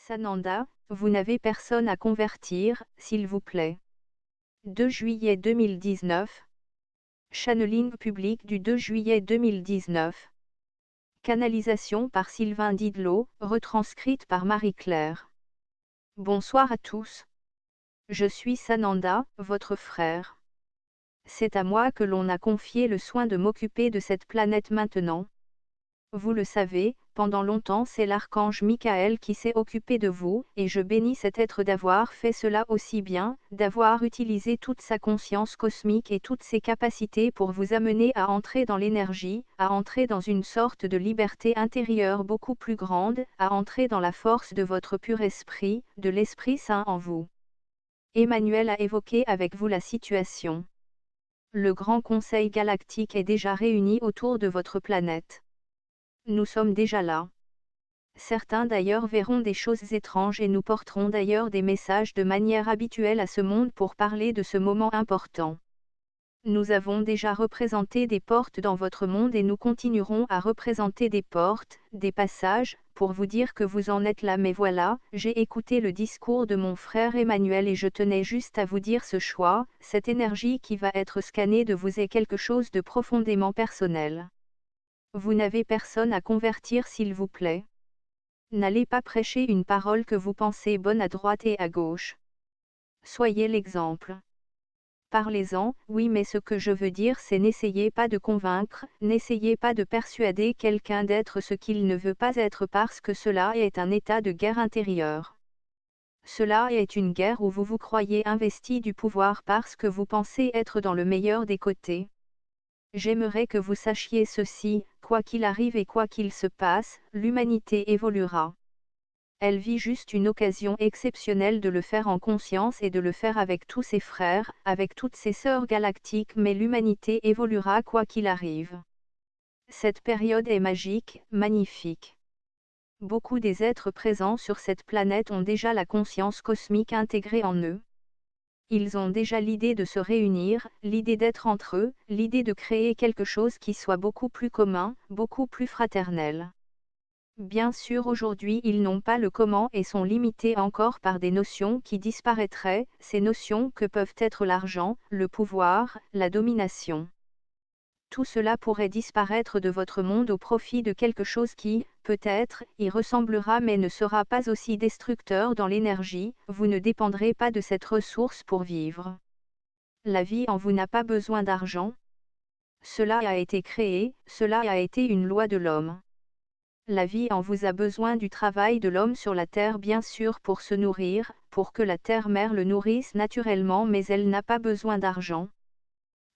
Sananda, vous n'avez personne à convertir, s'il vous plaît. 2 juillet 2019. Channeling public du 2 juillet 2019. Canalisation par Sylvain Didlot, retranscrite par Marie-Claire. Bonsoir à tous. Je suis Sananda, votre frère. C'est à moi que l'on a confié le soin de m'occuper de cette planète maintenant. Vous le savez, pendant longtemps c'est l'archange Michael qui s'est occupé de vous, et je bénis cet être d'avoir fait cela aussi bien, d'avoir utilisé toute sa conscience cosmique et toutes ses capacités pour vous amener à entrer dans l'énergie, à entrer dans une sorte de liberté intérieure beaucoup plus grande, à entrer dans la force de votre pur esprit, de l'Esprit Saint en vous. Emmanuel a évoqué avec vous la situation. Le Grand Conseil galactique est déjà réuni autour de votre planète. Nous sommes déjà là. Certains d'ailleurs verront des choses étranges et nous porterons d'ailleurs des messages de manière habituelle à ce monde pour parler de ce moment important. Nous avons déjà représenté des portes dans votre monde et nous continuerons à représenter des portes, des passages, pour vous dire que vous en êtes là. Mais voilà, j'ai écouté le discours de mon frère Emmanuel et je tenais juste à vous dire ce choix, cette énergie qui va être scannée de vous est quelque chose de profondément personnel. Vous n'avez personne à convertir s'il vous plaît. N'allez pas prêcher une parole que vous pensez bonne à droite et à gauche. Soyez l'exemple. Parlez-en, oui, mais ce que je veux dire c'est n'essayez pas de convaincre, n'essayez pas de persuader quelqu'un d'être ce qu'il ne veut pas être parce que cela est un état de guerre intérieure. Cela est une guerre où vous vous croyez investi du pouvoir parce que vous pensez être dans le meilleur des côtés. J'aimerais que vous sachiez ceci, quoi qu'il arrive et quoi qu'il se passe, l'humanité évoluera. Elle vit juste une occasion exceptionnelle de le faire en conscience et de le faire avec tous ses frères, avec toutes ses sœurs galactiques, mais l'humanité évoluera quoi qu'il arrive. Cette période est magique, magnifique. Beaucoup des êtres présents sur cette planète ont déjà la conscience cosmique intégrée en eux. Ils ont déjà l'idée de se réunir, l'idée d'être entre eux, l'idée de créer quelque chose qui soit beaucoup plus commun, beaucoup plus fraternel. Bien sûr aujourd'hui ils n'ont pas le comment et sont limités encore par des notions qui disparaîtraient, ces notions que peuvent être l'argent, le pouvoir, la domination. Tout cela pourrait disparaître de votre monde au profit de quelque chose qui, peut-être, y ressemblera mais ne sera pas aussi destructeur dans l'énergie, vous ne dépendrez pas de cette ressource pour vivre. La vie en vous n'a pas besoin d'argent. Cela a été créé, cela a été une loi de l'homme. La vie en vous a besoin du travail de l'homme sur la terre bien sûr pour se nourrir, pour que la terre-mère le nourrisse naturellement mais elle n'a pas besoin d'argent.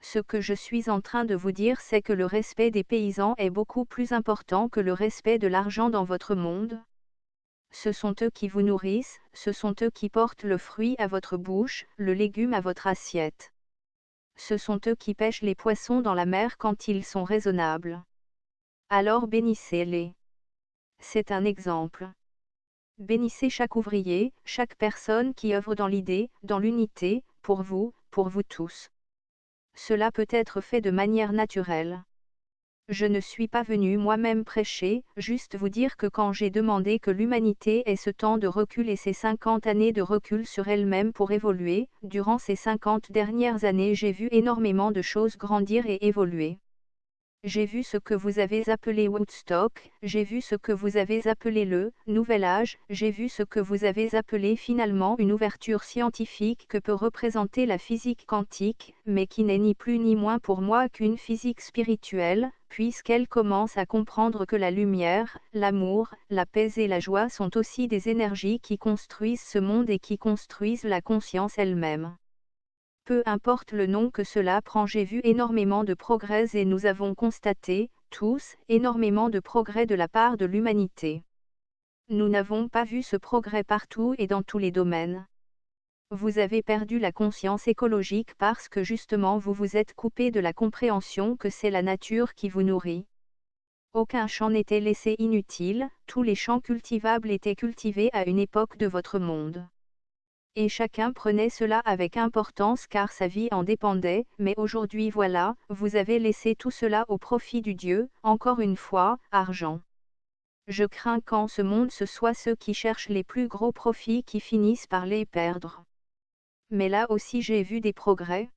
Ce que je suis en train de vous dire c'est que le respect des paysans est beaucoup plus important que le respect de l'argent dans votre monde. Ce sont eux qui vous nourrissent, ce sont eux qui portent le fruit à votre bouche, le légume à votre assiette. Ce sont eux qui pêchent les poissons dans la mer quand ils sont raisonnables. Alors bénissez-les. C'est un exemple. Bénissez chaque ouvrier, chaque personne qui œuvre dans l'idée, dans l'unité, pour vous tous. Cela peut être fait de manière naturelle. Je ne suis pas venu moi-même prêcher, juste vous dire que quand j'ai demandé que l'humanité ait ce temps de recul et ces 50 années de recul sur elle-même pour évoluer, durant ces 50 dernières années j'ai vu énormément de choses grandir et évoluer. J'ai vu ce que vous avez appelé Woodstock, j'ai vu ce que vous avez appelé le Nouvel Âge, j'ai vu ce que vous avez appelé finalement une ouverture scientifique que peut représenter la physique quantique, mais qui n'est ni plus ni moins pour moi qu'une physique spirituelle, puisqu'elle commence à comprendre que la lumière, l'amour, la paix et la joie sont aussi des énergies qui construisent ce monde et qui construisent la conscience elle-même. Peu importe le nom que cela prend, j'ai vu énormément de progrès et nous avons constaté, tous, énormément de progrès de la part de l'humanité. Nous n'avons pas vu ce progrès partout et dans tous les domaines. Vous avez perdu la conscience écologique parce que justement vous vous êtes coupé de la compréhension que c'est la nature qui vous nourrit. Aucun champ n'était laissé inutile, tous les champs cultivables étaient cultivés à une époque de votre monde. Et chacun prenait cela avec importance car sa vie en dépendait, mais aujourd'hui voilà, vous avez laissé tout cela au profit du Dieu, encore une fois, argent. Je crains qu'en ce monde ce soit ceux qui cherchent les plus gros profits qui finissent par les perdre. Mais là aussi j'ai vu des progrès.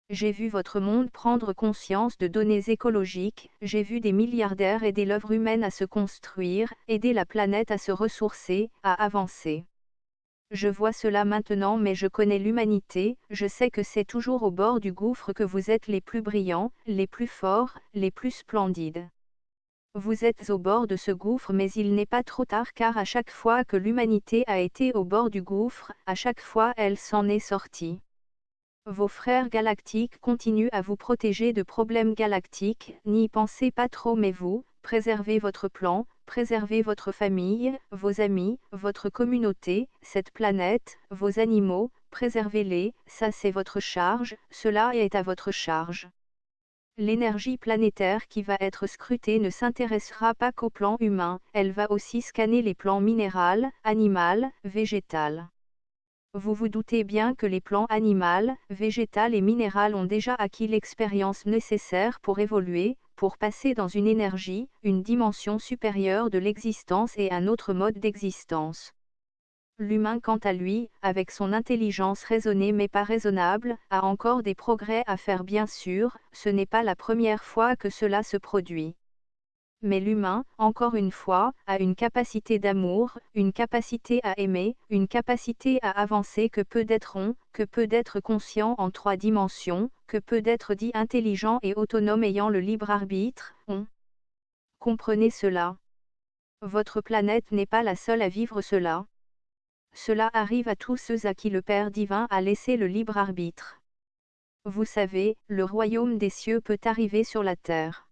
J'ai vu votre monde prendre conscience de données écologiques, j'ai vu des milliardaires aider l'œuvre humaine à se construire, aider la planète à se ressourcer, à avancer. Je vois cela maintenant, mais je connais l'humanité, je sais que c'est toujours au bord du gouffre que vous êtes les plus brillants, les plus forts, les plus splendides. Vous êtes au bord de ce gouffre, mais il n'est pas trop tard, car à chaque fois que l'humanité a été au bord du gouffre, à chaque fois elle s'en est sortie. Vos frères galactiques continuent à vous protéger de problèmes galactiques, n'y pensez pas trop, mais vous, préservez votre plan, préservez votre famille, vos amis, votre communauté, cette planète, vos animaux, préservez-les, ça c'est votre charge, cela est à votre charge. L'énergie planétaire qui va être scrutée ne s'intéressera pas qu'au plan humain, elle va aussi scanner les plans minéral, animal, végétal. Vous vous doutez bien que les plans animal, végétal et minéral ont déjà acquis l'expérience nécessaire pour évoluer, pour passer dans une énergie, une dimension supérieure de l'existence et un autre mode d'existence. L'humain, quant à lui, avec son intelligence raisonnée mais pas raisonnable, a encore des progrès à faire, bien sûr, ce n'est pas la première fois que cela se produit. Mais l'humain, encore une fois, a une capacité d'amour, une capacité à aimer, une capacité à avancer que peu d'êtres ont, que peu d'êtres conscients en 3 dimensions, que peu d'êtres dits intelligents et autonomes ayant le libre arbitre, ont. Comprenez cela. Votre planète n'est pas la seule à vivre cela. Cela arrive à tous ceux à qui le Père divin a laissé le libre arbitre. Vous savez, le royaume des cieux peut arriver sur la terre.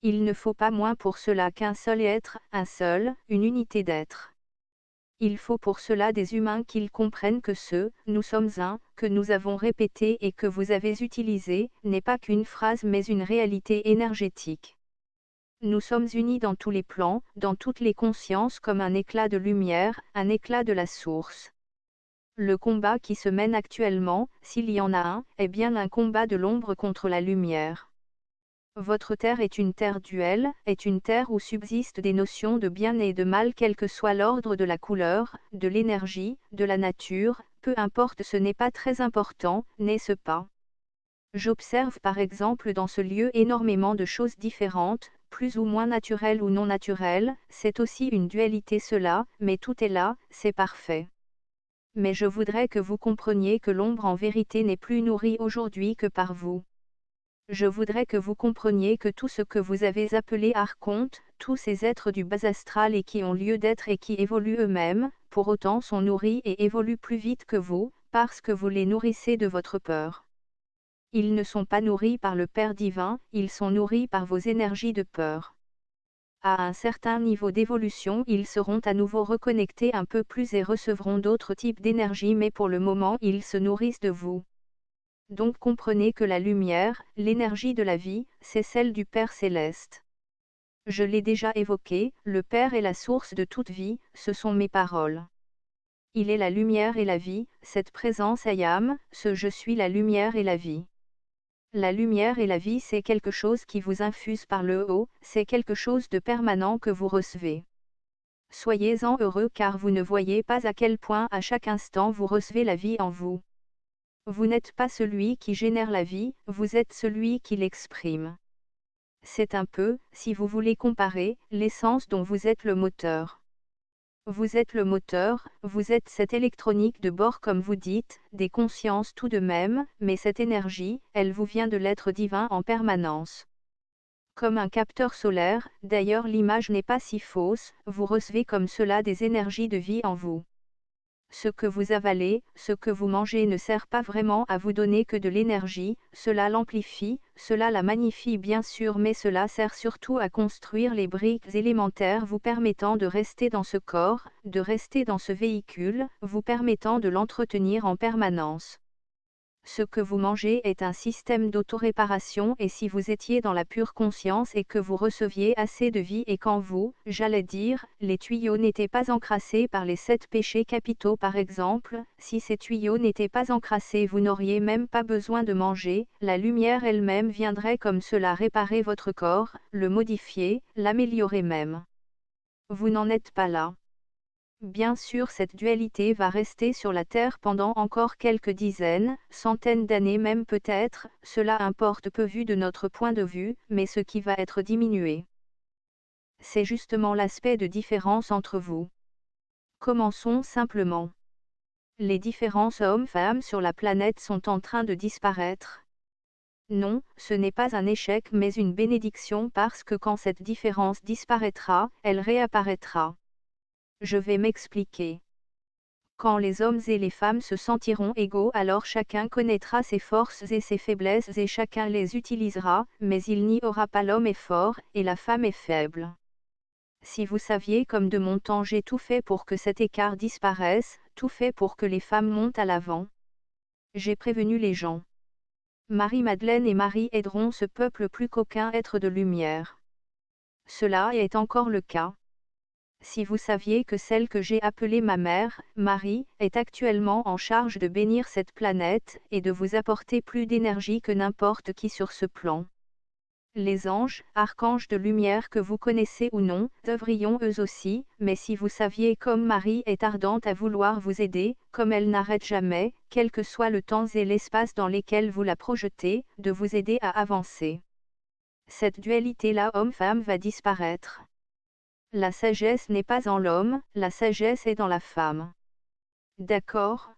Il ne faut pas moins pour cela qu'un seul être, un seul, une unité d'être. Il faut pour cela des humains qu'ils comprennent que nous sommes un, que nous avons répété et que vous avez utilisé, n'est pas qu'une phrase mais une réalité énergétique. Nous sommes unis dans tous les plans, dans toutes les consciences comme un éclat de lumière, un éclat de la source. Le combat qui se mène actuellement, s'il y en a un, est bien un combat de l'ombre contre la lumière. Votre terre est une terre duelle, est une terre où subsistent des notions de bien et de mal quel que soit l'ordre de la couleur, de l'énergie, de la nature, peu importe, ce n'est pas très important, n'est-ce pas? J'observe par exemple dans ce lieu énormément de choses différentes, plus ou moins naturelles ou non naturelles, c'est aussi une dualité cela, mais tout est là, c'est parfait. Mais je voudrais que vous compreniez que l'ombre en vérité n'est plus nourrie aujourd'hui que par vous. Je voudrais que vous compreniez que tout ce que vous avez appelé archonte, tous ces êtres du bas astral et qui ont lieu d'être et qui évoluent eux-mêmes, pour autant sont nourris et évoluent plus vite que vous, parce que vous les nourrissez de votre peur. Ils ne sont pas nourris par le Père divin, ils sont nourris par vos énergies de peur. À un certain niveau d'évolution, ils seront à nouveau reconnectés un peu plus et recevront d'autres types d'énergie, mais pour le moment, ils se nourrissent de vous. Donc comprenez que la lumière, l'énergie de la vie, c'est celle du Père céleste. Je l'ai déjà évoqué, le Père est la source de toute vie, ce sont mes paroles. Il est la lumière et la vie, cette présence Ayam, ce je suis la lumière et la vie. La lumière et la vie, c'est quelque chose qui vous infuse par le haut, c'est quelque chose de permanent que vous recevez. Soyez-en heureux car vous ne voyez pas à quel point à chaque instant vous recevez la vie en vous. Vous n'êtes pas celui qui génère la vie, vous êtes celui qui l'exprime. C'est un peu, si vous voulez comparer, l'essence dont vous êtes le moteur. Vous êtes le moteur, vous êtes cette électronique de bord comme vous dites, des consciences tout de même, mais cette énergie, elle vous vient de l'être divin en permanence. Comme un capteur solaire, d'ailleurs l'image n'est pas si fausse, vous recevez comme cela des énergies de vie en vous. Ce que vous avalez, ce que vous mangez ne sert pas vraiment à vous donner que de l'énergie, cela l'amplifie, cela la magnifie bien sûr, mais cela sert surtout à construire les briques élémentaires vous permettant de rester dans ce corps, de rester dans ce véhicule, vous permettant de l'entretenir en permanence. Ce que vous mangez est un système d'autoréparation et si vous étiez dans la pure conscience et que vous receviez assez de vie et quand vous, j'allais dire, les tuyaux n'étaient pas encrassés par les 7 péchés capitaux par exemple, si ces tuyaux n'étaient pas encrassés vous n'auriez même pas besoin de manger, la lumière elle-même viendrait comme cela réparer votre corps, le modifier, l'améliorer même. Vous n'en êtes pas là. Bien sûr, cette dualité va rester sur la Terre pendant encore quelques dizaines, centaines d'années même peut-être, cela importe peu vu de notre point de vue, mais ce qui va être diminué. C'est justement l'aspect de différence entre vous. Commençons simplement. Les différences hommes-femmes sur la planète sont en train de disparaître. Non, ce n'est pas un échec mais une bénédiction parce que quand cette différence disparaîtra, elle réapparaîtra. Je vais m'expliquer. Quand les hommes et les femmes se sentiront égaux, alors chacun connaîtra ses forces et ses faiblesses et chacun les utilisera, mais il n'y aura pas l'homme est fort et la femme est faible. Si vous saviez comme de mon temps j'ai tout fait pour que cet écart disparaisse, tout fait pour que les femmes montent à l'avant. J'ai prévenu les gens. Marie-Madeleine et Marie aideront ce peuple plus qu'aucun être de lumière. Cela est encore le cas. Si vous saviez que celle que j'ai appelée ma mère, Marie, est actuellement en charge de bénir cette planète et de vous apporter plus d'énergie que n'importe qui sur ce plan. Les anges, archanges de lumière que vous connaissez ou non, œuvreront eux aussi, mais si vous saviez comme Marie est ardente à vouloir vous aider, comme elle n'arrête jamais, quel que soit le temps et l'espace dans lesquels vous la projetez, de vous aider à avancer. Cette dualité-là homme-femme va disparaître. La sagesse n'est pas en l'homme, la sagesse est dans la femme. D'accord ?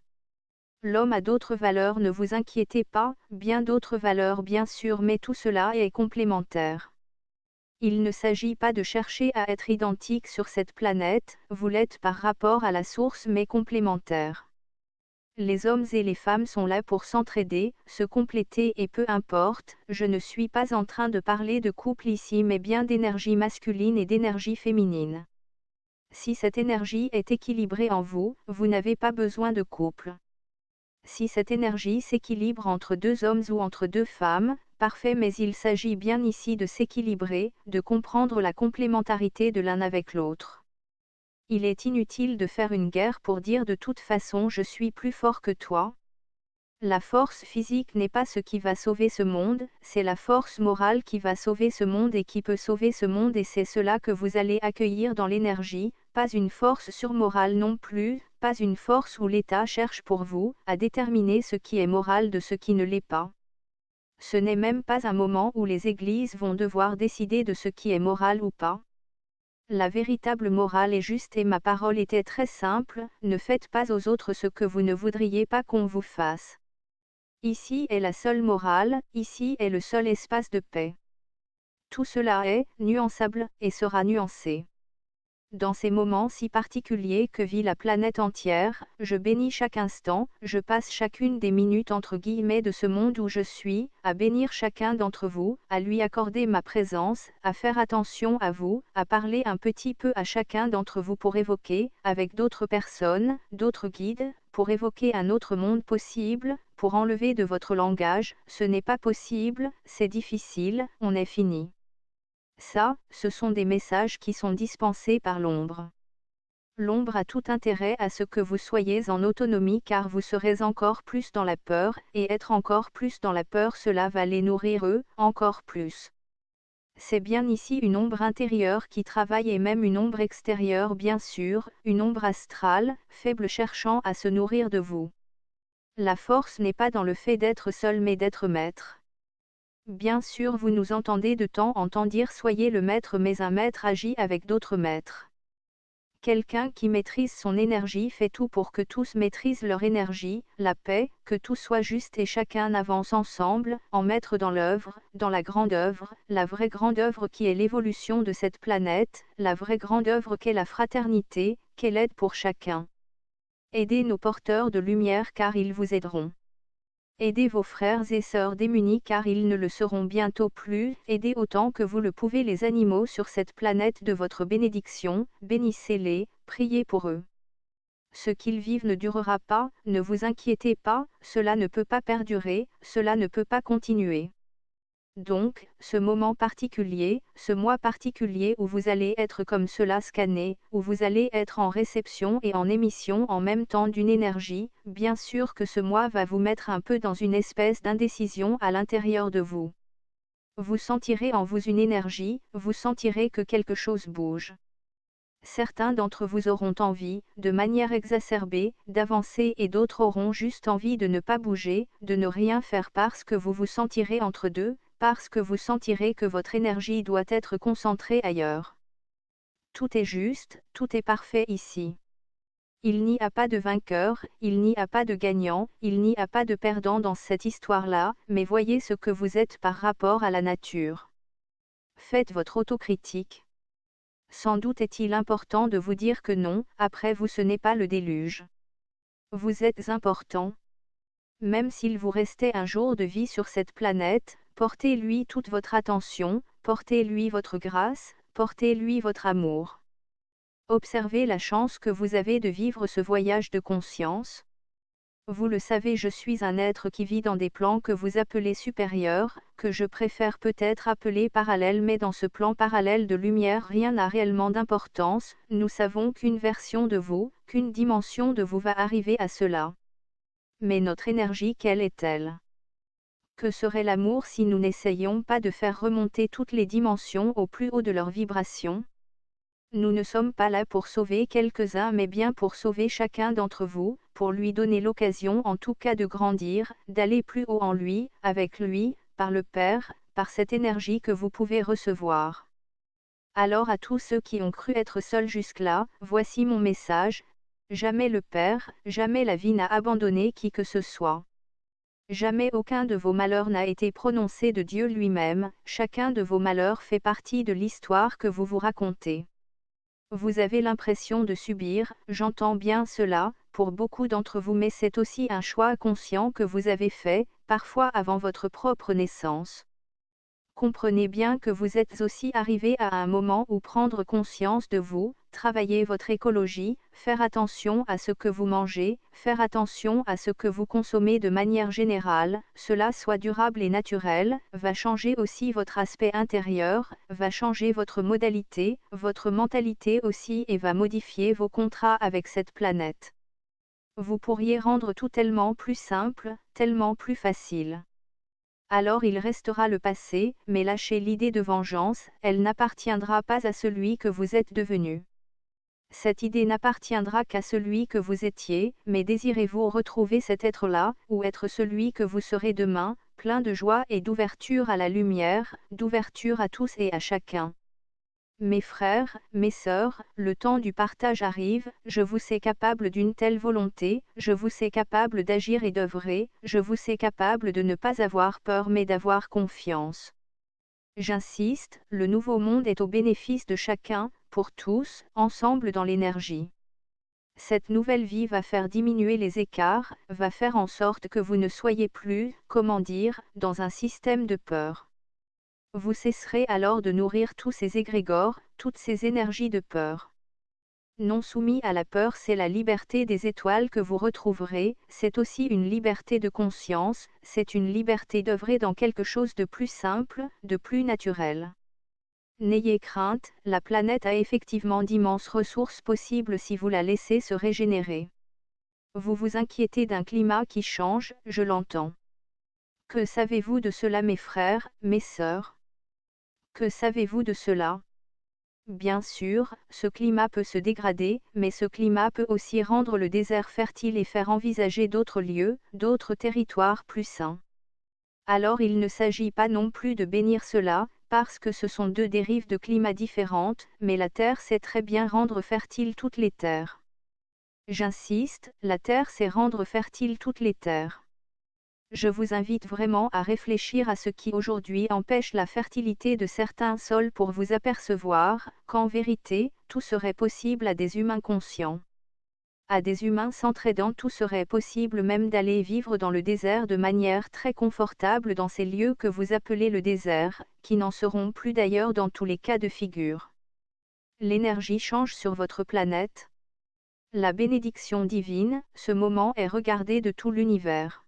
L'homme a d'autres valeurs, ne vous inquiétez pas, bien d'autres valeurs bien sûr, mais tout cela est complémentaire. Il ne s'agit pas de chercher à être identique sur cette planète, vous l'êtes par rapport à la source mais complémentaire. Les hommes et les femmes sont là pour s'entraider, se compléter et peu importe, je ne suis pas en train de parler de couple ici mais bien d'énergie masculine et d'énergie féminine. Si cette énergie est équilibrée en vous, vous n'avez pas besoin de couple. Si cette énergie s'équilibre entre deux hommes ou entre deux femmes, parfait, mais il s'agit bien ici de s'équilibrer, de comprendre la complémentarité de l'un avec l'autre. Il est inutile de faire une guerre pour dire de toute façon je suis plus fort que toi. La force physique n'est pas ce qui va sauver ce monde, c'est la force morale qui va sauver ce monde et qui peut sauver ce monde et c'est cela que vous allez accueillir dans l'énergie, pas une force surmorale non plus, pas une force où l'État cherche pour vous à déterminer ce qui est moral de ce qui ne l'est pas. Ce n'est même pas un moment où les églises vont devoir décider de ce qui est moral ou pas. La véritable morale est juste et ma parole était très simple, ne faites pas aux autres ce que vous ne voudriez pas qu'on vous fasse. Ici est la seule morale, ici est le seul espace de paix. Tout cela est nuançable et sera nuancé. Dans ces moments si particuliers que vit la planète entière, je bénis chaque instant, je passe chacune des minutes entre guillemets de ce monde où je suis, à bénir chacun d'entre vous, à lui accorder ma présence, à faire attention à vous, à parler un petit peu à chacun d'entre vous pour évoquer, avec d'autres personnes, d'autres guides, pour évoquer un autre monde possible, pour enlever de votre langage, ce n'est pas possible, c'est difficile, on est fini. Ça, ce sont des messages qui sont dispensés par l'ombre. L'ombre a tout intérêt à ce que vous soyez en autonomie car vous serez encore plus dans la peur, et être encore plus dans la peur cela va les nourrir eux, encore plus. C'est bien ici une ombre intérieure qui travaille et même une ombre extérieure bien sûr, une ombre astrale, faible cherchant à se nourrir de vous. La force n'est pas dans le fait d'être seul mais d'être maître. Bien sûr vous nous entendez de temps en temps dire soyez le maître mais un maître agit avec d'autres maîtres. Quelqu'un qui maîtrise son énergie fait tout pour que tous maîtrisent leur énergie, la paix, que tout soit juste et chacun avance ensemble, en maître dans l'œuvre, dans la grande œuvre, la vraie grande œuvre qui est l'évolution de cette planète, la vraie grande œuvre qu'est la fraternité, qu'est l'aide pour chacun. Aidez nos porteurs de lumière car ils vous aideront. Aidez vos frères et sœurs démunis car ils ne le seront bientôt plus, aidez autant que vous le pouvez les animaux sur cette planète de votre bénédiction, bénissez-les, priez pour eux. Ce qu'ils vivent ne durera pas, ne vous inquiétez pas, cela ne peut pas perdurer, cela ne peut pas continuer. Donc, ce moment particulier, ce mois particulier où vous allez être comme cela scanné, où vous allez être en réception et en émission en même temps d'une énergie, bien sûr que ce mois va vous mettre un peu dans une espèce d'indécision à l'intérieur de vous. Vous sentirez en vous une énergie, vous sentirez que quelque chose bouge. Certains d'entre vous auront envie, de manière exacerbée, d'avancer et d'autres auront juste envie de ne pas bouger, de ne rien faire parce que vous vous sentirez entre deux, parce que vous sentirez que votre énergie doit être concentrée ailleurs. Tout est juste, tout est parfait ici. Il n'y a pas de vainqueur, il n'y a pas de gagnant, il n'y a pas de perdant dans cette histoire-là, mais voyez ce que vous êtes par rapport à la nature. Faites votre autocritique. Sans doute est-il important de vous dire que non, après vous ce n'est pas le déluge. Vous êtes important. Même s'il vous restait un jour de vie sur cette planète, portez-lui toute votre attention, portez-lui votre grâce, portez-lui votre amour. Observez la chance que vous avez de vivre ce voyage de conscience. Vous le savez, je suis un être qui vit dans des plans que vous appelez supérieurs, que je préfère peut-être appeler parallèles, mais dans ce plan parallèle de lumière rien n'a réellement d'importance, nous savons qu'une version de vous, qu'une dimension de vous va arriver à cela. Mais notre énergie, quelle est-elle? Que serait l'amour si nous n'essayions pas de faire remonter toutes les dimensions au plus haut de leur vibration? Nous ne sommes pas là pour sauver quelques-uns mais bien pour sauver chacun d'entre vous, pour lui donner l'occasion en tout cas de grandir, d'aller plus haut en lui, avec lui, par le Père, par cette énergie que vous pouvez recevoir. Alors à tous ceux qui ont cru être seuls jusque-là, voici mon message: jamais le Père, jamais la vie n'a abandonné qui que ce soit. Jamais aucun de vos malheurs n'a été prononcé de Dieu lui-même, chacun de vos malheurs fait partie de l'histoire que vous vous racontez. Vous avez l'impression de subir, j'entends bien cela, pour beaucoup d'entre vous, mais c'est aussi un choix conscient que vous avez fait, parfois avant votre propre naissance. Comprenez bien que vous êtes aussi arrivé à un moment où prendre conscience de vous, travailler votre écologie, faire attention à ce que vous mangez, faire attention à ce que vous consommez de manière générale, cela soit durable et naturel, va changer aussi votre aspect intérieur, va changer votre modalité, votre mentalité aussi et va modifier vos contrats avec cette planète. Vous pourriez rendre tout tellement plus simple, tellement plus facile. Alors il restera le passé, mais lâchez l'idée de vengeance, elle n'appartiendra pas à celui que vous êtes devenu. Cette idée n'appartiendra qu'à celui que vous étiez, mais désirez-vous retrouver cet être-là, ou être celui que vous serez demain, plein de joie et d'ouverture à la lumière, d'ouverture à tous et à chacun? Mes frères, mes sœurs, le temps du partage arrive, je vous sais capable d'une telle volonté, je vous sais capable d'agir et d'œuvrer, je vous sais capable de ne pas avoir peur mais d'avoir confiance. J'insiste, le nouveau monde est au bénéfice de chacun, pour tous, ensemble dans l'énergie. Cette nouvelle vie va faire diminuer les écarts, va faire en sorte que vous ne soyez plus, comment dire, dans un système de peur. Vous cesserez alors de nourrir tous ces égrégores, toutes ces énergies de peur. Non soumis à la peur, c'est la liberté des étoiles que vous retrouverez, c'est aussi une liberté de conscience, c'est une liberté d'œuvrer dans quelque chose de plus simple, de plus naturel. N'ayez crainte, la planète a effectivement d'immenses ressources possibles si vous la laissez se régénérer. Vous vous inquiétez d'un climat qui change, je l'entends. Que savez-vous de cela, mes frères, mes sœurs? Que savez-vous de cela? Bien sûr, ce climat peut se dégrader, mais ce climat peut aussi rendre le désert fertile et faire envisager d'autres lieux, d'autres territoires plus sains. Alors il ne s'agit pas non plus de bénir cela, parce que ce sont deux dérives de climats différentes, mais la terre sait très bien rendre fertile toutes les terres. J'insiste, la terre sait rendre fertile toutes les terres. Je vous invite vraiment à réfléchir à ce qui aujourd'hui empêche la fertilité de certains sols pour vous apercevoir qu'en vérité, tout serait possible à des humains conscients. À des humains s'entraidant, tout serait possible, même d'aller vivre dans le désert de manière très confortable dans ces lieux que vous appelez le désert, qui n'en seront plus d'ailleurs dans tous les cas de figure. L'énergie change sur votre planète. La bénédiction divine, ce moment est regardé de tout l'univers.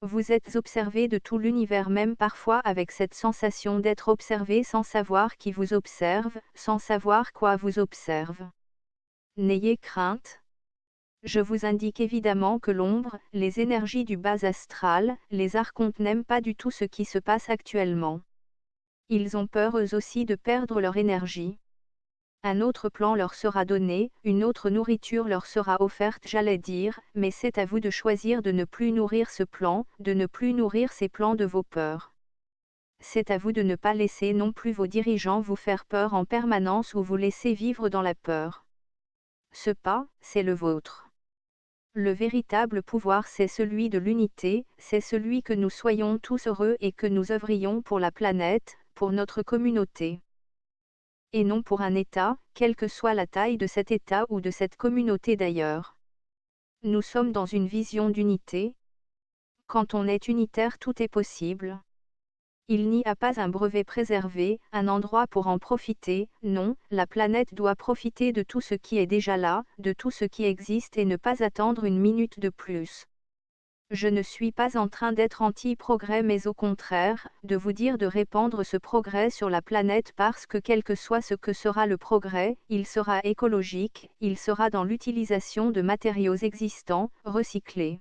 Vous êtes observé de tout l'univers, même parfois avec cette sensation d'être observé sans savoir qui vous observe, sans savoir quoi vous observe. N'ayez crainte. Je vous indique évidemment que l'ombre, les énergies du bas astral, les archontes n'aiment pas du tout ce qui se passe actuellement. Ils ont peur eux aussi de perdre leur énergie. un autre plan leur sera donné, une autre nourriture leur sera offerte, j'allais dire, mais c'est à vous de choisir de ne plus nourrir ce plan, de ne plus nourrir ces plans de vos peurs. C'est à vous de ne pas laisser non plus vos dirigeants vous faire peur en permanence ou vous laisser vivre dans la peur. Ce pas, c'est le vôtre. Le véritable pouvoir, c'est celui de l'unité, c'est celui que nous soyons tous heureux et que nous œuvrions pour la planète, pour notre communauté. Et non pour un État, quelle que soit la taille de cet État ou de cette communauté d'ailleurs. Nous sommes dans une vision d'unité. Quand on est unitaire, tout est possible. Il n'y a pas un brevet préservé, un endroit pour en profiter, non, la planète doit profiter de tout ce qui est déjà là, de tout ce qui existe et ne pas attendre une minute de plus. Je ne suis pas en train d'être anti-progrès mais au contraire, de vous dire de répandre ce progrès sur la planète parce que quel que soit ce que sera le progrès, il sera écologique, il sera dans l'utilisation de matériaux existants, recyclés.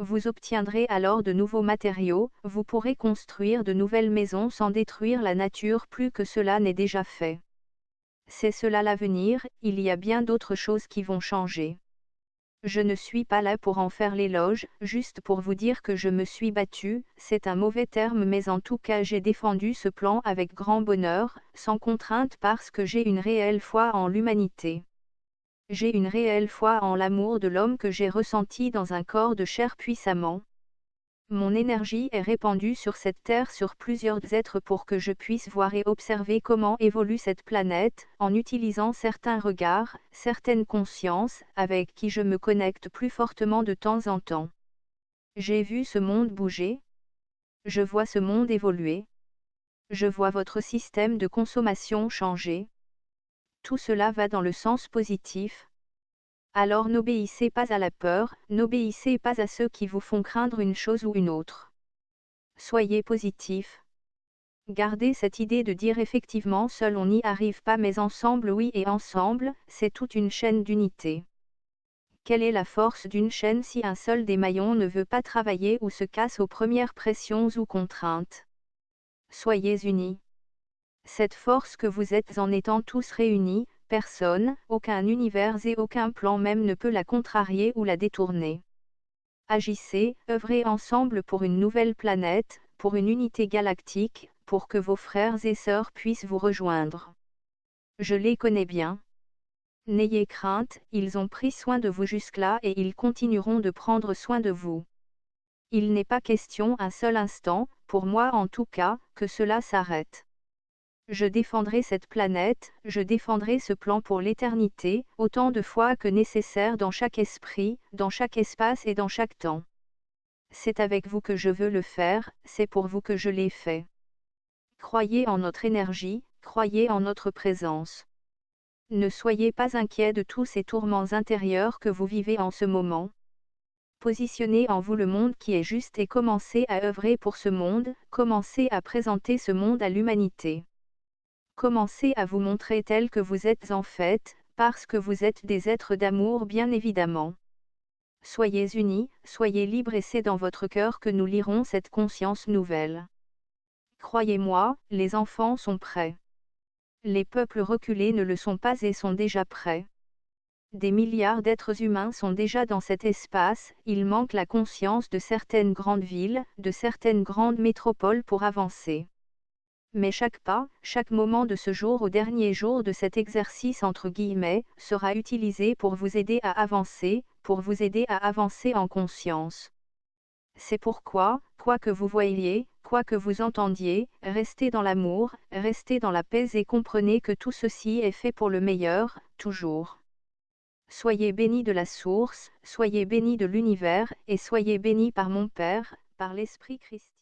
Vous obtiendrez alors de nouveaux matériaux, vous pourrez construire de nouvelles maisons sans détruire la nature plus que cela n'est déjà fait. C'est cela l'avenir, il y a bien d'autres choses qui vont changer. Je ne suis pas là pour en faire l'éloge, juste pour vous dire que je me suis battue, c'est un mauvais terme mais en tout cas j'ai défendu ce plan avec grand bonheur, sans contrainte parce que j'ai une réelle foi en l'humanité. J'ai une réelle foi en l'amour de l'homme que j'ai ressenti dans un corps de chair puissamment. Mon énergie est répandue sur cette terre sur plusieurs êtres pour que je puisse voir et observer comment évolue cette planète, en utilisant certains regards, certaines consciences, avec qui je me connecte plus fortement de temps en temps. J'ai vu ce monde bouger. Je vois ce monde évoluer. Je vois votre système de consommation changer. Tout cela va dans le sens positif. Alors n'obéissez pas à la peur, n'obéissez pas à ceux qui vous font craindre une chose ou une autre. Soyez positif. Gardez cette idée de dire effectivement seul on n'y arrive pas mais ensemble oui et ensemble, c'est toute une chaîne d'unité. Quelle est la force d'une chaîne si un seul des maillons ne veut pas travailler ou se casse aux premières pressions ou contraintes? Soyez unis. Cette force que vous êtes en étant tous réunis, personne, aucun univers et aucun plan même ne peut la contrarier ou la détourner. Agissez, œuvrez ensemble pour une nouvelle planète, pour une unité galactique, pour que vos frères et sœurs puissent vous rejoindre. Je les connais bien. N'ayez crainte, ils ont pris soin de vous jusque-là et ils continueront de prendre soin de vous. Il n'est pas question un seul instant, pour moi en tout cas, que cela s'arrête. Je défendrai cette planète, je défendrai ce plan pour l'éternité, autant de fois que nécessaire dans chaque esprit, dans chaque espace et dans chaque temps. C'est avec vous que je veux le faire, c'est pour vous que je l'ai fait. Croyez en notre énergie, croyez en notre présence. Ne soyez pas inquiets de tous ces tourments intérieurs que vous vivez en ce moment. Positionnez en vous le monde qui est juste et commencez à œuvrer pour ce monde, commencez à présenter ce monde à l'humanité. Commencez à vous montrer tel que vous êtes en fait, parce que vous êtes des êtres d'amour bien évidemment. Soyez unis, soyez libres et c'est dans votre cœur que nous lirons cette conscience nouvelle. Croyez-moi, les enfants sont prêts. Les peuples reculés ne le sont pas et sont déjà prêts. Des milliards d'êtres humains sont déjà dans cet espace, il manque la conscience de certaines grandes villes, de certaines grandes métropoles pour avancer. Mais chaque pas, chaque moment de ce jour au dernier jour de cet exercice entre guillemets, sera utilisé pour vous aider à avancer en conscience. C'est pourquoi, quoi que vous voyiez, quoi que vous entendiez, restez dans l'amour, restez dans la paix et comprenez que tout ceci est fait pour le meilleur, toujours. Soyez bénis de la source, soyez bénis de l'univers, et soyez bénis par mon Père, par l'Esprit Christ.